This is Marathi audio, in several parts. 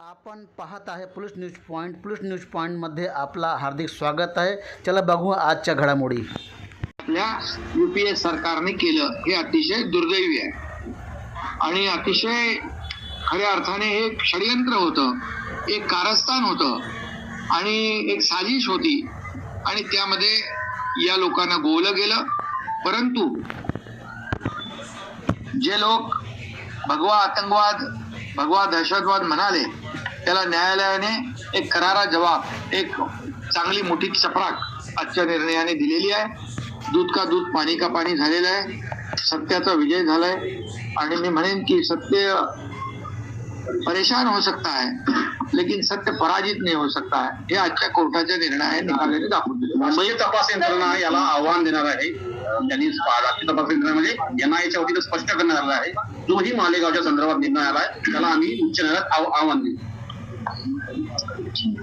आपण पाहत आहे police news point. Police news पॉइंटमध्ये आपला हार्दिक स्वागत आहे. चला बघू आजच्या घडामोडी. आपल्या यूपीए सरकारने केलं हे अतिशय दुर्दैवी आहे आणि अतिशय खऱ्या अर्थाने हे एक षडयंत्र होतं, एक कारस्थान होतं आणि एक साजिश होती आणि त्यामध्ये या लोकांना गोवलं गेलं. परंतु जे लोक भगवा आतंकवाद, भगवा दहशतवाद म्हणाले, त्याला न्यायालयाने एक करारा जवाब, एक चांगली मोठी चपराक आजच्या निर्णयाने दिलेली आहे. दूध का दूध पाणी का पाणी झालेलं आहे. सत्याचा विजय झालाय आणि मी म्हणेन की सत्य परेशान हो सकता है लेकिन सत्य पराजित नहीं हो सकता है. हे आजच्या कोर्टाच्या निर्णयाने निकालाने दाखवून दिले. मुंबई तपास यंत्रणा याला आव्हान देणार आहे. त्यांनी राष्ट्रीय तपास यंत्रणेमध्ये एनआयएच्या वतीनं स्पष्ट करण्यात आलं आहे, जोही मालेगावच्या संदर्भात निर्णय आलाय त्याला आम्ही उच्च न्यायालयात आव्हान देऊ.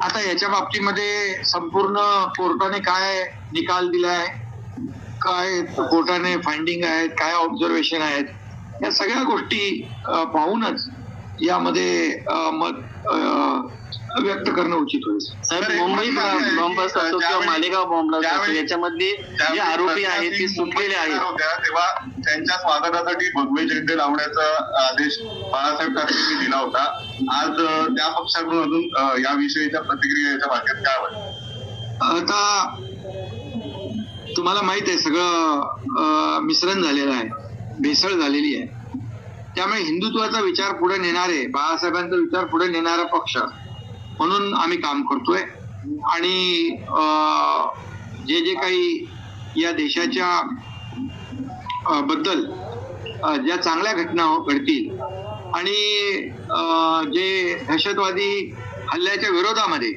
आता याच्या बाबतीमध्ये संपूर्ण कोर्टाने काय निकाल दिलाय, काय कोर्टाने फाइंडिंग आहेत, काय ऑब्झर्वेशन आहेत, या सगळ्या गोष्टी पाहूनच यामध्ये मत व्यक्त करणं उचित होईल. साहेब, मुंबई बॉम्ब असो किंवा मालेगाव बॉम्ब असो, याच्यामध्ये जे आरोपी आहेत ते सुटलेले आहेत. तेव्हा त्यांच्या स्वागतासाठी भगवे झेंडे लावण्याचा आदेश बाळासाहेब ठाकरेंनी दिला होता. आज त्या पक्षाकडून अजून या विषयीच्या प्रतिक्रियेच्या भाषेत काय वाटतं? आता तुम्हाला माहित आहे सगळं मिश्रण झालेलं आहे, भेसळ झालेली आहे. त्यामुळे हिंदुत्वाचा विचार पुढे नेणारे, बाळासाहेबांचा विचार पुढे नेणारा पक्ष म्हणून आम्ही काम करतोय आणि जे जे काही या देशाच्या बद्दल ज्या चांगल्या घटना घडतील आणि जे दहशतवादी हल्ल्याच्या विरोधामध्ये,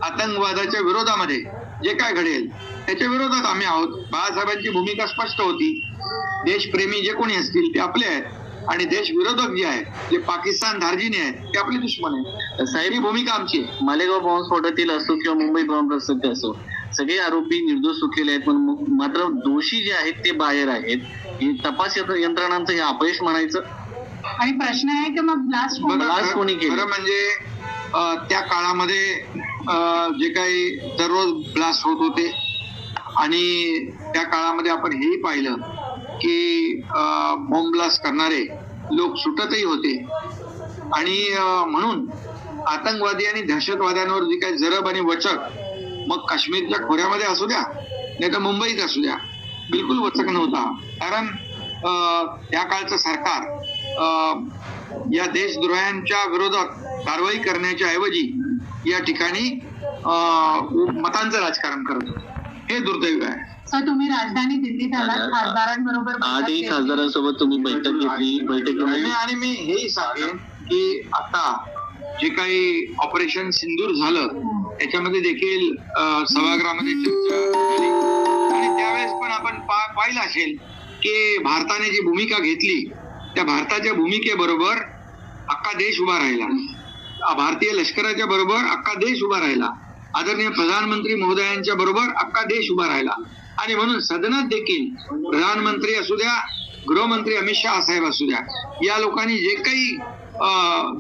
आतंकवादाच्या विरोधामध्ये जे काय घडेल त्याच्या विरोधात आम्ही आहोत. बाळासाहेबांची भूमिका स्पष्ट होती. देशप्रेमी जे कोणी असतील ते आपले आहेत आणि देश विरोधक जे आहेत, जे पाकिस्तान धार्जिने आहेत, ते आपले दुश्मन आहेत. साहेब, ही भूमिका आमची आहे. मालेगाव बॉम्ब स्फोटातील असो किंवा मुंबई बॉम्ब असो, सगळे आरोपी निर्दोष सुटलेले आहेत, पण मात्र दोषी जे आहेत ते बाहेर आहेत. हे तपास यंत्रणांचं हे अपयश म्हणायचं. आणि प्रश्न आहे की मग ब्लास्ट कोणी केलं? खरं म्हणजे त्या काळामध्ये जे काही दररोज ब्लास्ट होत होते आणि त्या काळामध्ये आपण हेही पाहिलं की बॉम्ब ब्लास्ट करणारे लोक सुटतही होते आणि म्हणून आतंकवादी आणि दहशतवाद्यांवर जी काही जरब आणि वचक, मग काश्मीरच्या खोऱ्यामध्ये असू द्या नाही तर मुंबईत असू द्या, बिलकुल वचक नव्हता. कारण त्या काळचं सरकार या देशद्रोह्यांच्या विरोधात कारवाई करण्याच्या ऐवजी या ठिकाणी मतांचं राजकारण करत होतं. हे दुर्दैव आहे. सर, तुम्ही राजधानी दिल्लीत आलात, खासदारांबरोबर 8 खासदारांसोबत तुम्ही बैठक घेतली. बैठकीमध्ये आणि मी हेही सांगेन की आता जे काही ऑपरेशन सिंदूर झालं त्याच्यामध्ये देखील सभागृहामध्ये चर्चा झाली आणि त्यावेळेस पण आपण पाहिलं असेल की भारताने जी भूमिका घेतली त्या भारताच्या भूमिकेबरोबर अख्खा देश उभा राहिला. भारतीय लष्कराच्या बरोबर अख्खा देश उभा राहिला. आदरणीय प्रधानमंत्री महोदयांच्या बरोबर अख्खा देश उभा राहिला आणि म्हणून सदनात देखील प्रधानमंत्री असू द्या, गृहमंत्री अमित शहा साहेब असू द्या, या लोकांनी जे काही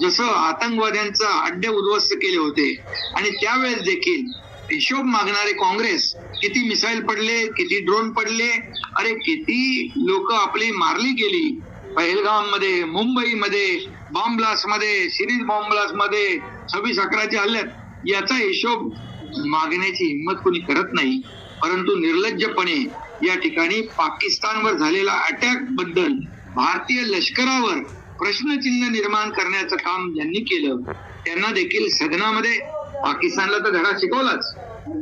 जसं आतंकवाद्यांचा अड्डे उद्ध्वस्त केले होते आणि त्यावेळेस देखील हिशोब मागणारे काँग्रेस, किती मिसाईल पडले, किती ड्रोन पडले, अरे किती लोक आपली मारली गेली. पहलगाम मध्ये, मुंबईमध्ये बॉम्ब ब्लास्ट मध्ये, सिरीज बॉम्ब ब्लास्ट मध्ये, 26/11च्या हल्ल्यात, याचा हिशोब मागण्याची हिंमत कोणी करत नाही. परंतु निर्लज्जपणे या ठिकाणी पाकिस्तानवर झालेला अटॅक बद्दल भारतीय लष्करावर प्रश्नचिन्ह निर्माण करण्याचं काम ज्यांनी केलं त्यांना देखील सदनामध्ये पाकिस्तानला तर धडा शिकवलाच.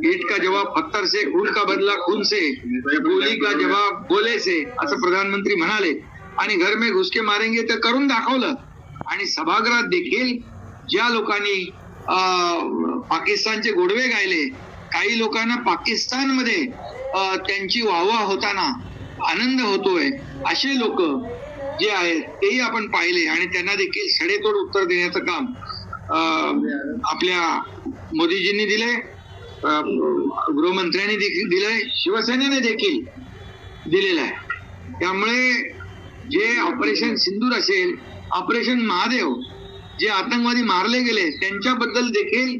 ईट का जवाब पत्थर से, खून का बदला खून से, गोली का जवाब गोले से, असं प्रधानमंत्री म्हणाले आणि घर में घुसके मारेंगे तर करून दाखवलं. आणि सभागृहात देखील ज्या लोकांनी पाकिस्तानचे गोडवे गायले, काही लोकांना पाकिस्तानमध्ये त्यांची वाहवा होताना आनंद होतोय, असे लोक जे आहेत तेही आपण पाहिले आणि त्यांना देखील सडेतोड उत्तर देण्याचं काम आपल्या मोदीजींनी दिले, गृहमंत्र्यांनी देखील दिलंय, शिवसेनेने देखील दिलेलं आहे. त्यामुळे जे ऑपरेशन सिंदूर असेल, ऑपरेशन महादेव जे आतंकवादी मारले गेले त्यांच्याबद्दल देखील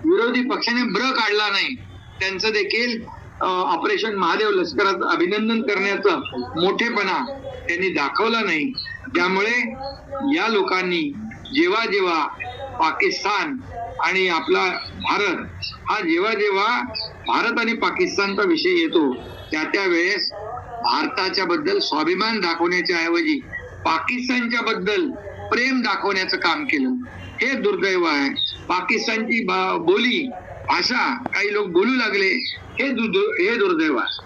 विरोधी पक्षाने ब्र काढला नाही. त्यांचं देखील ऑपरेशन महादेव लष्कराचं अभिनंदन करण्याचा मोठेपणा त्यांनी दाखवला नाही. त्यामुळे या लोकांनी जेव्हा जेव्हा पाकिस्तान आणि आपला भारत हा जेव्हा भारत आणि पाकिस्तानचा विषय येतो त्या वेळेस भारताच्या बद्दल स्वाभिमान दाखवण्याच्या ऐवजी पाकिस्तानच्या बद्दल प्रेम दाखवण्याचं काम केलं. हे दुर्दैव आहे. पाकिस्तानची बोली भाषा काही लोक बोलू लागले, हे दुर्दैव आहे.